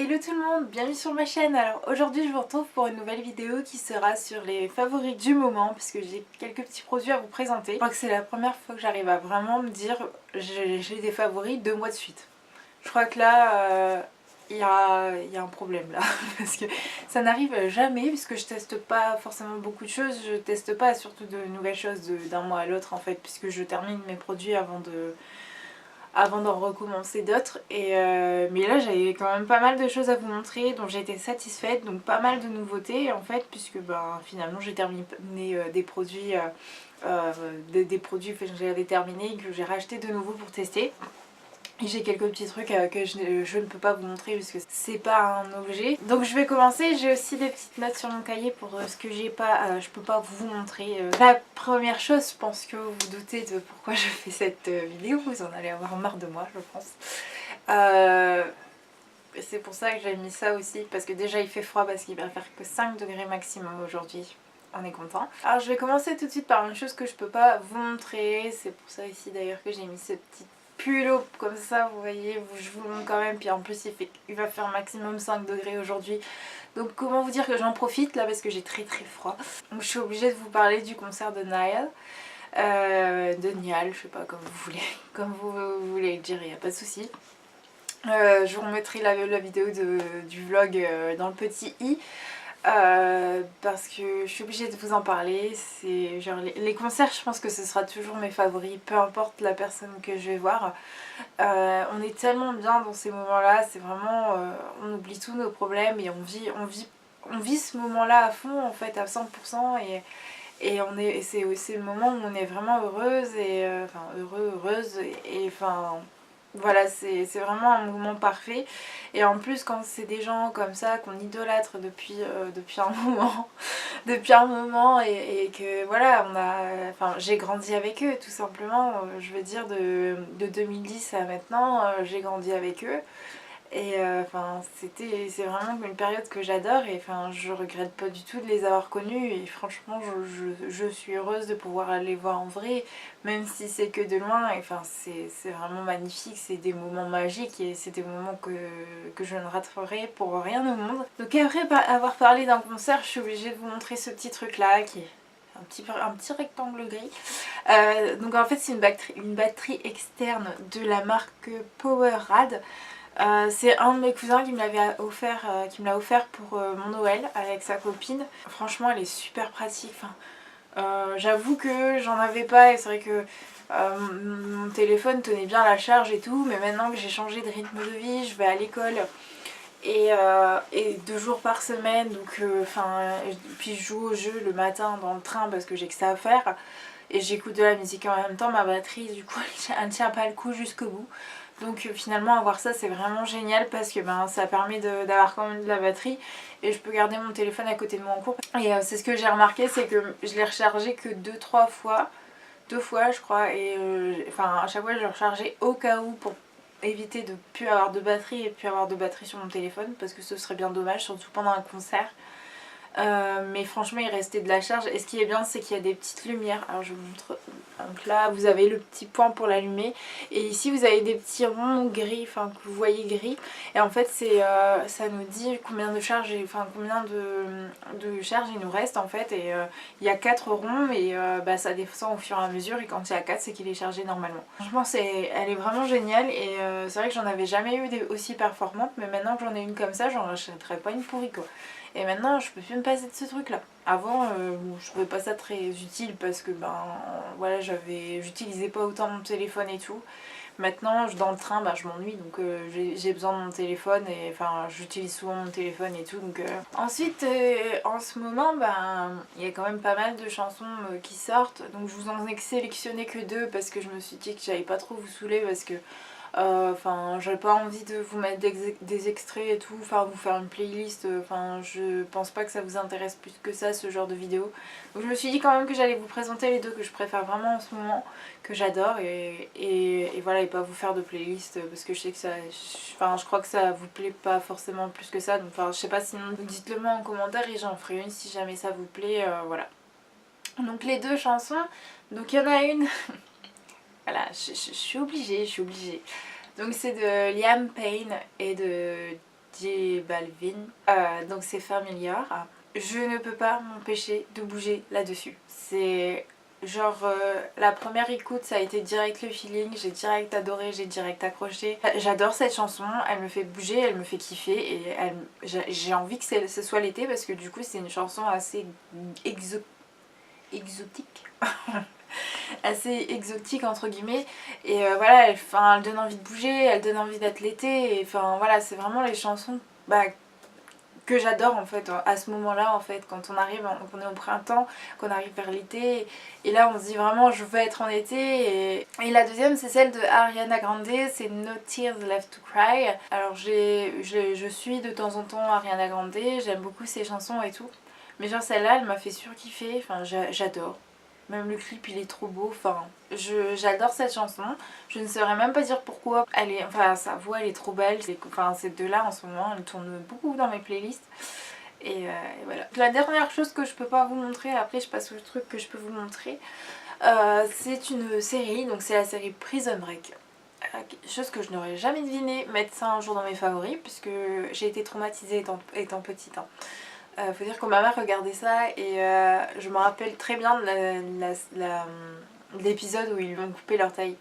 Hello tout le monde, bienvenue sur ma chaîne. Alors aujourd'hui je vous retrouve pour une nouvelle vidéo qui sera sur les favoris du moment puisque j'ai quelques petits produits à vous présenter. Je crois que c'est la première fois que j'arrive à vraiment me dire j'ai des favoris 2 mois de suite. Je crois que là il y a un problème là parce que ça n'arrive jamais puisque je teste pas forcément beaucoup de choses. Je teste pas surtout de nouvelles choses d'un mois à l'autre en fait puisque je termine mes produits avant d'en recommencer d'autres mais là j'avais quand même pas mal de choses à vous montrer dont j'étais satisfaite, donc pas mal de nouveautés en fait puisque finalement j'ai terminé des produits des produits que j'avais terminés et que j'ai racheté de nouveau pour tester. Et j'ai quelques petits trucs que je ne peux pas vous montrer parce que c'est pas un objet. Donc je vais commencer, j'ai aussi des petites notes sur mon cahier pour ce que j'ai pas, je peux pas vous montrer. La première chose, je pense que vous vous doutez de pourquoi je fais cette vidéo, vous en allez avoir marre de moi je pense. C'est pour ça que j'ai mis ça aussi, parce que déjà il fait froid parce qu'il va faire que 5 degrés maximum aujourd'hui. On est content. Alors je vais commencer tout de suite par une chose que je peux pas vous montrer. C'est pour ça ici d'ailleurs que j'ai mis ce petit pull comme ça, vous voyez, je vous le montre quand même. Puis en plus il va faire maximum 5 degrés aujourd'hui. Donc comment vous dire que j'en profite là parce que j'ai très froid. Donc je suis obligée de vous parler du concert de Niall. De Niall, je sais pas comme vous voulez, comme vous voulez le dire, il n'y a pas de souci. Je vous remettrai la vidéo du vlog dans le petit i. Parce que je suis obligée de vous en parler. C'est genre les concerts, je pense que ce sera toujours mes favoris, peu importe la personne que je vais voir. On est tellement bien dans ces moments là, c'est vraiment on oublie tous nos problèmes et on vit ce moment là à fond en fait, à 100%. Et c'est le moment où on est vraiment heureuse et enfin heureuse et enfin voilà, c'est vraiment un moment parfait. Et en plus quand c'est des gens comme ça qu'on idolâtre depuis un moment depuis un moment et que voilà enfin j'ai grandi avec eux tout simplement. Je veux dire de 2010 à maintenant j'ai grandi avec eux. Et enfin c'est vraiment une période que j'adore et enfin je regrette pas du tout de les avoir connus et franchement je suis heureuse de pouvoir aller voir en vrai, même si c'est que de loin. Et enfin c'est vraiment magnifique, c'est des moments magiques et c'est des moments que je ne raterai pour rien au monde. Donc après avoir parlé d'un concert, je suis obligée de vous montrer ce petit truc là qui est un petit rectangle gris. Donc en fait c'est une batterie externe de la marque Powerade. C'est un de mes cousins qui me l'avait offert, pour mon Noël avec sa copine. Franchement elle est super pratique. Enfin, j'avoue que j'en avais pas et c'est vrai que mon téléphone tenait bien la charge et tout, mais maintenant que j'ai changé de rythme de vie, je vais à l'école et 2 jours par semaine, donc puis je joue au jeu le matin dans le train parce que j'ai que ça à faire et j'écoute de la musique en même temps. Ma batterie du coup elle tient pas le coup jusqu'au bout. Donc finalement avoir ça c'est vraiment génial parce que ça permet d'avoir quand même de la batterie et je peux garder mon téléphone à côté de moi en cours. Et c'est ce que j'ai remarqué, c'est que je l'ai rechargé que 2-3 fois, 2 fois je crois, et à chaque fois je le rechargeais au cas où pour éviter de plus avoir de batterie et plus avoir de batterie sur mon téléphone parce que ce serait bien dommage, surtout pendant un concert. Mais franchement il restait de la charge et ce qui est bien c'est qu'il y a des petites lumières. Alors je vous montre, donc là vous avez le petit point pour l'allumer et ici vous avez des petits ronds gris, enfin que vous voyez gris, et en fait ça nous dit combien de charge, combien de charge il nous reste en fait. Et il y a 4 ronds et ça descend au fur et à mesure, et quand il y a 4 c'est qu'il est chargé normalement. Franchement elle est vraiment géniale et c'est vrai que j'en avais jamais eu des aussi performantes, mais maintenant que j'en ai une comme ça j'en achèterais pas une pourrie quoi. Et maintenant je peux plus me passer de ce truc là. Avant je trouvais pas ça très utile parce que voilà, j'utilisais pas autant mon téléphone et tout. Maintenant dans le train je m'ennuie, donc j'ai besoin de mon téléphone et enfin j'utilise souvent mon téléphone et tout. Donc ensuite en ce moment il y a quand même pas mal de chansons qui sortent, donc je vous en ai sélectionné que 2 parce que je me suis dit que j'allais pas trop vous saouler parce que j'avais pas envie de vous mettre des extraits et tout, vous faire une playlist, je pense pas que ça vous intéresse plus que ça ce genre de vidéo. Donc je me suis dit quand même que j'allais vous présenter les 2 que je préfère vraiment en ce moment, que j'adore, et voilà, et pas vous faire de playlist parce que je sais que ça, je crois que ça vous plaît pas forcément plus que ça. Donc je sais pas, sinon dites-le moi en commentaire et j'en ferai une si jamais ça vous plaît, voilà. Donc les 2 chansons, donc il y en a une voilà, je suis obligée. Donc c'est de Liam Payne et de J Balvin, donc c'est Familiar. Je ne peux pas m'empêcher de bouger là-dessus. C'est genre la première écoute, ça a été direct le feeling, j'ai direct adoré, j'ai direct accroché. J'adore cette chanson, elle me fait bouger, elle me fait kiffer et j'ai envie que ce soit l'été parce que du coup c'est une chanson assez exotique. Assez exotique entre guillemets et voilà, elle donne envie de bouger, elle donne envie d'être l'été et enfin voilà, c'est vraiment les chansons que j'adore en fait à ce moment là en fait quand on arrive, qu'on est au printemps, qu'on arrive vers l'été et là on se dit vraiment je veux être en été et la deuxième c'est celle de Ariana Grande, c'est No Tears Left to Cry. Alors je suis de temps en temps Ariana Grande, j'aime beaucoup ses chansons et tout mais genre celle-là elle m'a fait surkiffer, enfin j'adore. Même le clip il est trop beau, enfin j'adore cette chanson. Je ne saurais même pas dire pourquoi. Enfin sa voix elle est trop belle. Enfin ces deux là en ce moment elles tournent beaucoup dans mes playlists. Et voilà. La dernière chose que je peux pas vous montrer, après je passe au truc que je peux vous montrer. C'est une série, donc c'est la série Prison Break. Chose que je n'aurais jamais deviné mettre ça un jour dans mes favoris puisque j'ai été traumatisée étant petite. Hein. Faut dire que ma mère regardait ça et je me rappelle très bien de l'épisode où ils lui ont coupé leur taille.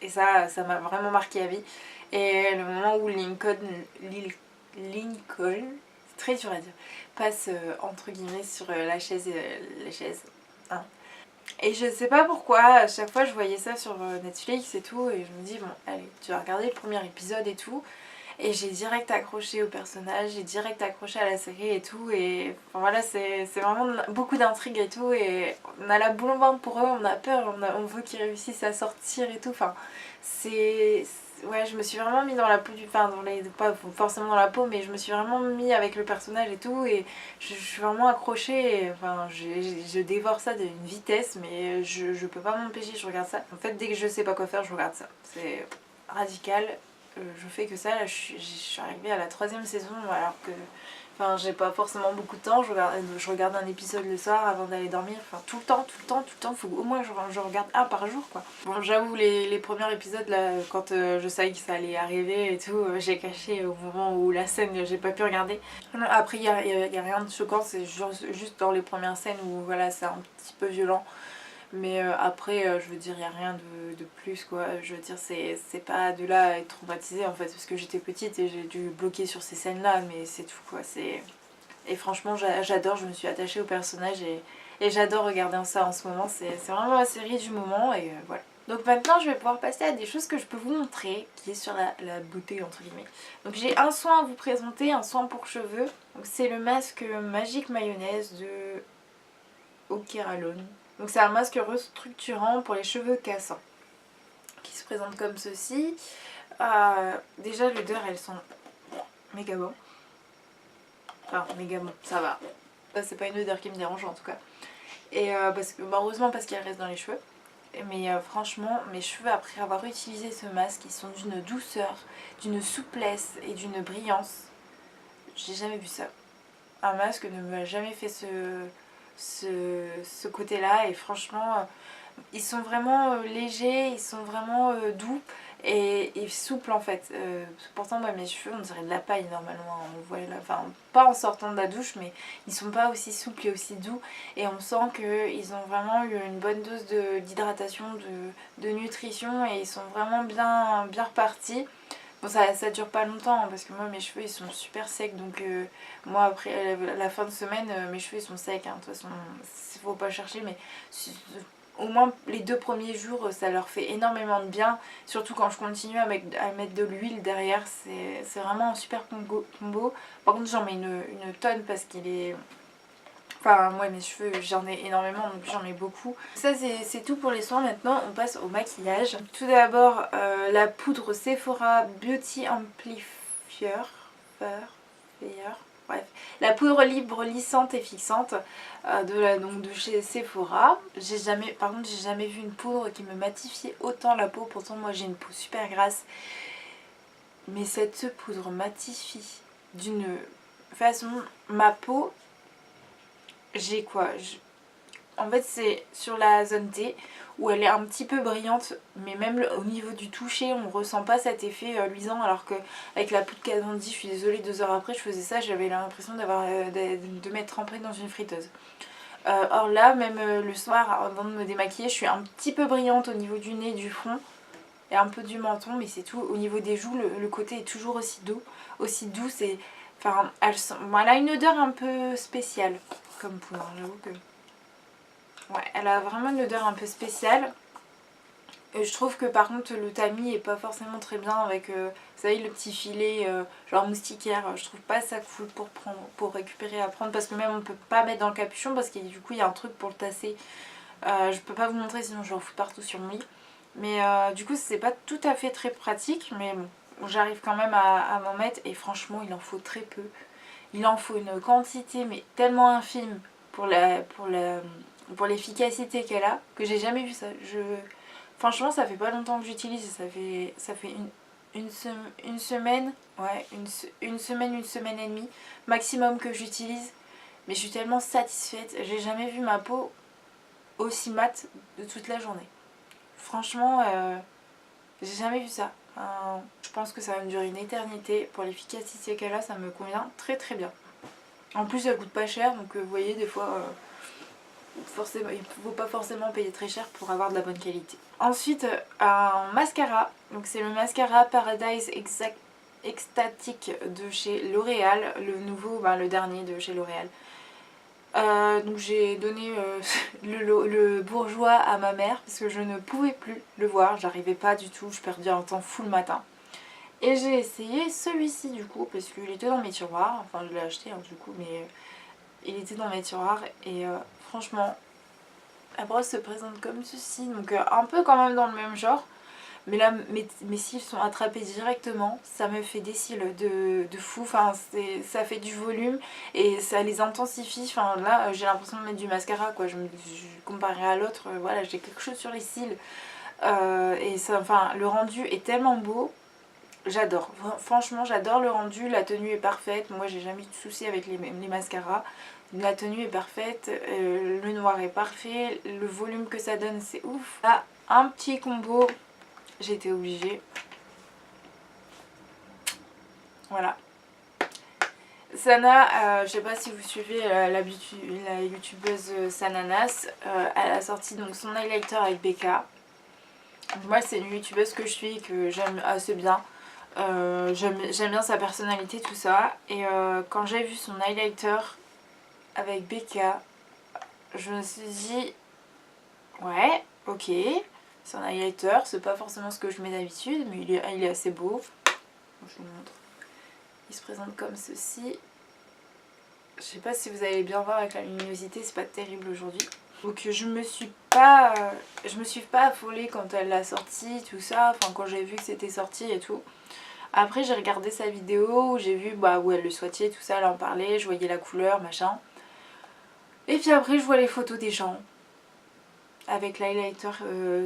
Et ça m'a vraiment marqué à vie. Et le moment où Lincoln, c'est très dur à dire, passe entre guillemets sur la chaise, hein. Et je sais pas pourquoi, à chaque fois je voyais ça sur Netflix et tout, et je me dis bon allez, tu vas regarder le premier épisode et tout. Et j'ai direct accroché au personnage, j'ai direct accroché à la série et tout. Et enfin, voilà, c'est vraiment beaucoup d'intrigue et tout. Et on a la boule au ventre pour eux, on a peur, on veut qu'ils réussissent à sortir et tout. Enfin, ouais, je me suis vraiment mis dans la peau du... Enfin, pas forcément dans la peau, mais je me suis vraiment mis avec le personnage et tout. Et je suis vraiment accrochée. Et, enfin, je dévore ça d'une vitesse, mais je peux pas m'empêcher, je regarde ça. En fait, dès que je sais pas quoi faire, je regarde ça. C'est radical. Je fais que ça, là je suis arrivée à la 3e saison alors que enfin, j'ai pas forcément beaucoup de temps, je regarde un épisode le soir avant d'aller dormir, enfin tout le temps, faut au moins je regarde un par jour quoi. Bon j'avoue les premiers épisodes là, quand je savais que ça allait arriver et tout, j'ai caché au moment où la scène j'ai pas pu regarder. Non, après y a rien de choquant, c'est juste dans les premières scènes où voilà c'est un petit peu violent. Mais après, je veux dire, il n'y a rien de plus quoi. Je veux dire, c'est pas de là à être traumatisée en fait, parce que j'étais petite et j'ai dû bloquer sur ces scènes là, mais c'est tout quoi. Et franchement, j'adore, je me suis attachée au personnage et j'adore regarder ça en ce moment. C'est vraiment la série du moment et voilà. Donc maintenant, je vais pouvoir passer à des choses que je peux vous montrer, qui est sur la beauté entre guillemets. Donc j'ai un soin à vous présenter, un soin pour cheveux. Donc c'est le masque Magic Mayonnaise de Okeralon. Donc c'est un masque restructurant pour les cheveux cassants qui se présente comme ceci. Déjà l'odeur elle sent méga bon. Enfin méga bon, ça va. C'est pas une odeur qui me dérange en tout cas. Et heureusement parce qu'elle reste dans les cheveux. Mais franchement mes cheveux après avoir utilisé ce masque ils sont d'une douceur, d'une souplesse et d'une brillance. J'ai jamais vu ça. Un masque ne m'a jamais fait ce côté là et franchement ils sont vraiment légers, ils sont vraiment doux et souples en fait. Pourtant moi mes cheveux on dirait de la paille normalement, on voit là, enfin pas en sortant de la douche mais ils sont pas aussi souples et aussi doux et on sent qu'ils ont vraiment eu une bonne dose d'hydratation, de nutrition et ils sont vraiment bien repartis. Bon ça dure pas longtemps hein, parce que moi mes cheveux ils sont super secs donc moi après la fin de semaine mes cheveux ils sont secs hein. De toute façon faut pas chercher mais au moins les 2 premiers jours ça leur fait énormément de bien, surtout quand je continue à mettre de l'huile derrière, c'est vraiment un super combo. Par contre j'en mets une tonne parce qu'il est... Enfin moi mes cheveux j'en ai énormément donc j'en mets beaucoup. Ça c'est tout pour les soins, maintenant on passe au maquillage. Tout d'abord la poudre Sephora Beauty Amplifier. Bref, la poudre libre lissante et fixante donc de chez Sephora. Par contre j'ai jamais vu une poudre qui me matifiait autant la peau, pourtant moi j'ai une peau super grasse. Mais cette poudre matifie d'une façon ma peau. J'ai quoi En fait c'est sur la zone T où elle est un petit peu brillante, mais même au niveau du toucher on ressent pas cet effet luisant, alors que avec la poudre Candy, je suis désolée, 2 heures après je faisais ça, j'avais l'impression de m'être trempée dans une friteuse. Or là, même le soir avant de me démaquiller, je suis un petit peu brillante au niveau du nez, du front et un peu du menton, mais c'est tout. Au niveau des joues, le côté est toujours aussi doux. Aussi doux, c'est... Enfin, elle a une odeur un peu spéciale comme poudre, j'avoue que... Ouais, elle a vraiment une odeur un peu spéciale. Et je trouve que par contre le tamis est pas forcément très bien avec, vous savez, le petit filet genre moustiquaire. Je trouve pas ça cool pour prendre, pour récupérer à prendre, parce que même on peut pas mettre dans le capuchon parce que du coup il y a un truc pour le tasser. Je peux pas vous montrer sinon je le fous partout sur mon lit. Mais du coup c'est pas tout à fait très pratique, mais bon, j'arrive quand même à m'en mettre et franchement il en faut très peu. Il en faut une quantité mais tellement infime pour l'efficacité qu'elle a que j'ai jamais vu ça. Franchement ça fait pas longtemps que j'utilise, ça fait une semaine, ouais, une semaine et demie maximum que j'utilise. Mais je suis tellement satisfaite, j'ai jamais vu ma peau aussi mate de toute la journée. Franchement, j'ai jamais vu ça. Je pense que ça va me durer une éternité. Pour l'efficacité qu'elle a, ça me convient très très bien. En plus elle coûte pas cher, donc vous voyez des fois... forcément, il ne faut pas forcément payer très cher pour avoir de la bonne qualité. Ensuite un mascara, donc c'est le mascara Paradise Ecstatic de chez L'Oréal, le nouveau, le dernier de chez L'Oréal. Donc j'ai donné le bourgeois à ma mère parce que je ne pouvais plus le voir, j'arrivais pas du tout, je perdais un temps fou le matin. Et j'ai essayé celui-ci du coup parce qu'il était dans mes tiroirs, enfin je l'ai acheté du coup, mais il était dans mes tiroirs et franchement la brosse se présente comme ceci, donc un peu quand même dans le même genre. Mais là mes cils sont attrapés directement, ça me fait des cils de fou, enfin ça fait du volume et ça les intensifie. Enfin là j'ai l'impression de mettre du mascara quoi, comparé à l'autre, voilà, j'ai quelque chose sur les cils. Et ça, enfin le rendu est tellement beau, j'adore, franchement j'adore le rendu, la tenue est parfaite, moi j'ai jamais eu de soucis avec les mascaras. La tenue est parfaite, le noir est parfait, le volume que ça donne c'est ouf. Là un petit combo, j'ai été obligée. Voilà. Sana, je sais pas si vous suivez la youtubeuse Sananas, elle a sorti donc son highlighter avec Becca. Moi c'est une youtubeuse que je suis et que j'aime assez bien. J'aime bien sa personnalité, tout ça. Et quand j'ai vu son highlighter avec Becca, je me suis dit ouais, ok, c'est un highlighter, c'est pas forcément ce que je mets d'habitude, mais il est assez beau. Je vous montre. Il se présente comme ceci. Je sais pas si vous allez bien voir avec la luminosité, c'est pas terrible aujourd'hui. Donc je me suis pas affolée quand elle l'a sorti, tout ça, enfin quand j'ai vu que c'était sorti et tout. Après j'ai regardé sa vidéo où j'ai vu où elle le swatchait, tout ça, elle en parlait, je voyais la couleur, machin. Et puis après je vois les photos des gens avec l'highlighter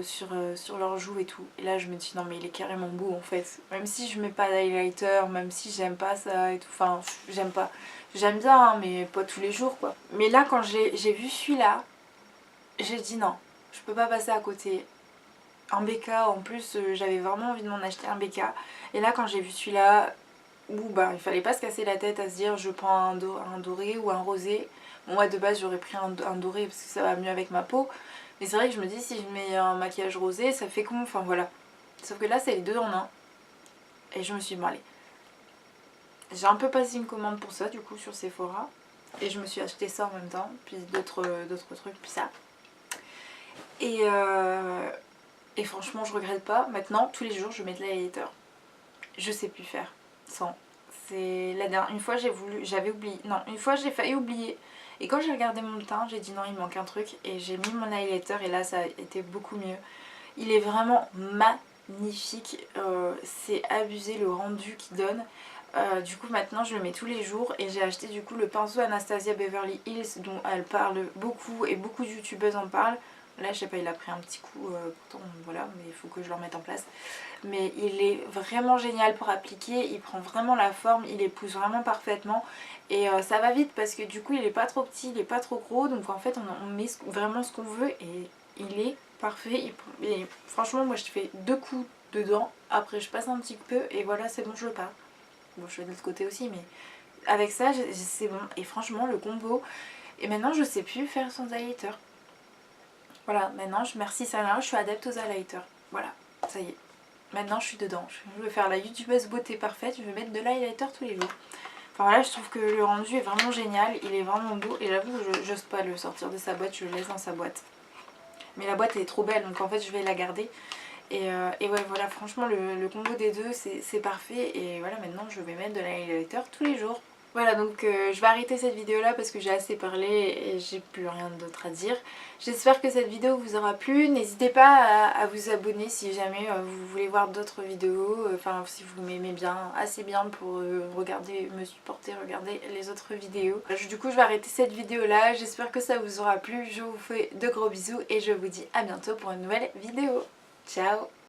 sur leurs joues et tout. Et là je me dis non mais il est carrément beau en fait. Même si je mets pas d'highlighter, même si j'aime pas ça et tout. Enfin j'aime pas. J'aime bien hein, mais pas tous les jours quoi. Mais là quand j'ai vu celui-là, j'ai dit non, je peux pas passer à côté. Un BK en plus, j'avais vraiment envie de m'en acheter un BK. Et là quand j'ai vu celui-là, où il fallait pas se casser la tête à se dire je prends un doré ou un rosé. Bon, moi de base j'aurais pris un doré parce que ça va mieux avec ma peau. Mais c'est vrai que je me dis si je mets un maquillage rosé ça fait con, enfin voilà. Sauf que là c'est les deux en un. Et je me suis dit bon allez. J'ai un peu passé une commande pour ça du coup sur Sephora. Et je me suis acheté ça en même temps. Puis d'autres trucs, puis ça. Et franchement je regrette pas. Maintenant tous les jours je mets de l'highlighter. Je sais plus faire sans. C'est la dernière. Une fois j'avais oublié. Non, une fois j'ai failli oublier. Et quand j'ai regardé mon teint, j'ai dit non, il manque un truc. Et j'ai mis mon highlighter et là, ça a été beaucoup mieux. Il est vraiment magnifique. C'est abusé le rendu qu'il donne. Du coup, maintenant, je le mets tous les jours. Et j'ai acheté du coup le pinceau Anastasia Beverly Hills dont elle parle beaucoup et beaucoup de youtubeuses en parlent. Là je sais pas, il a pris un petit coup, pourtant voilà, mais il faut que je le remette en place. Mais il est vraiment génial pour appliquer, il prend vraiment la forme, il épouse vraiment parfaitement. Et ça va vite parce que du coup il est pas trop petit, il est pas trop gros. Donc en fait on met vraiment ce qu'on veut et il est parfait. Et franchement moi je fais 2 coups dedans, après je passe un petit peu et voilà c'est bon, je le pars. Bon je fais de l'autre côté aussi mais avec ça c'est bon. Et franchement le combo, et maintenant je sais plus faire sans highlighter. Voilà, maintenant merci Sana, je suis adepte aux highlighters. Voilà, ça y est. Maintenant je suis dedans. Je vais faire la youtubeuse beauté parfaite, je vais mettre de l'highlighter tous les jours. Enfin voilà, je trouve que le rendu est vraiment génial, il est vraiment beau. Et j'avoue que j'ose pas le sortir de sa boîte, je le laisse dans sa boîte. Mais la boîte est trop belle, donc en fait je vais la garder. Et ouais voilà, franchement le combo des deux c'est parfait. Et voilà, maintenant je vais mettre de l'highlighter tous les jours. Voilà, donc je vais arrêter cette vidéo là parce que j'ai assez parlé et j'ai plus rien d'autre à dire. J'espère que cette vidéo vous aura plu. N'hésitez pas à vous abonner si jamais vous voulez voir d'autres vidéos. Enfin si vous m'aimez bien, assez bien pour regarder, me supporter, regarder les autres vidéos. Du coup je vais arrêter cette vidéo là. J'espère que ça vous aura plu. Je vous fais de gros bisous et je vous dis à bientôt pour une nouvelle vidéo. Ciao!